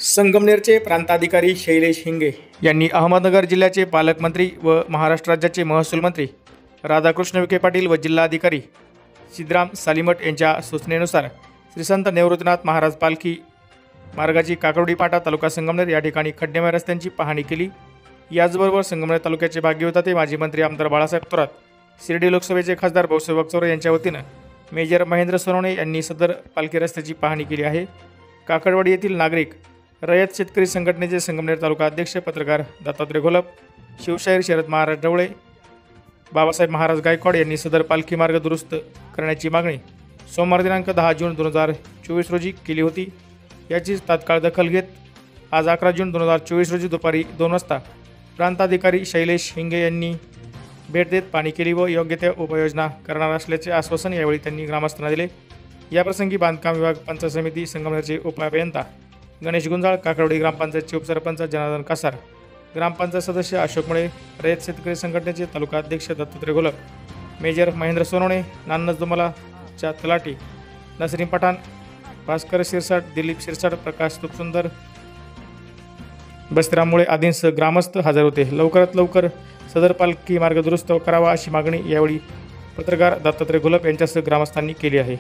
संगमनेरचे प्रांताधिकारी शैलेश हिंगे यांनी अहमदनगर जिल्ह्याचे पालकमंत्री व महाराष्ट्र राज्याचे महसूल मंत्री राधाकृष्ण विखे पाटील व जिल्हाधिकारी सिद्धराम सालीमठ यांच्या सूचनेनुसार श्री संत निवृत्तीनाथ महाराज पालखी मार्गाची काकडोडी पाटा तालुका संगमनेर या ठिकाणी खड्डेमय रस्त्यांची पाहणी केली। याचबरोबर संगमनेर तालुक्याचे भाग्यविधाते माजी मंत्री आमदार बाळासाहेब थोरात, शिर्डी लोकसभेचे खासदार भाऊसाहेब वागचौरे यांच्या वतीनं मेजर महेंद्र सोनवणे यांनी सदर पालखी रस्त्याची पाहणी केली आहे। काकडवाडी येथील नागरिक, रयत शेतकरी संघटनेचे संगमनेर तालुका अध्यक्ष पत्रकार दत्तात्रय घोलप, शिवशाहीर शरद महाराज ढवळे, बाबासाहेब महाराज गायकवाड यांनी सदर पालखी मार्ग दुरुस्त करण्याची मागणी सोमवार दिनांक 10 जून 2024 रोजी केली होती। याची तात्काळ दखल घेत आज 11 जून 2024 रोजी दुपारी 2 वाजता प्रांताधिकारी शैलेश हिंगे यांनी भेट देत पाहणी केली व योग्य त्या उपाययोजना करणार असल्याचे आश्वासन यावेळी त्यांनी ग्रामस्थांना दिले। याप्रसंगी बांधकाम विभाग, पंचायत समिती संगमनेरचे उपाभियंता गणेश गुंजाळ, काकडवाडी ग्रामपंचायतचे उपसरपंच जनार्दन कासार, ग्रामपंचायत सदस्य अशोक मुळे, रयत शेतकरी संघटनेचे तालुका अध्यक्ष दत्तात्रय घोलप, मेजर महेंद्र सोनवणे, नान्नज दुमलाच्या तलाठी नसरीम पठाण, भास्कर शिरसाट, दिलीप शिरसाट, प्रकाश तुपसुंदर, बस्तीराम मुळे आदींसह ग्रामस्थ हजर होते। लवकरात लवकर सदर पालखी मार्ग दुरुस्त करावा अशी मागणी यावेळी पत्रकार दत्तात्रय घोलप यांच्यासह ग्रामस्थांनी केली आहे।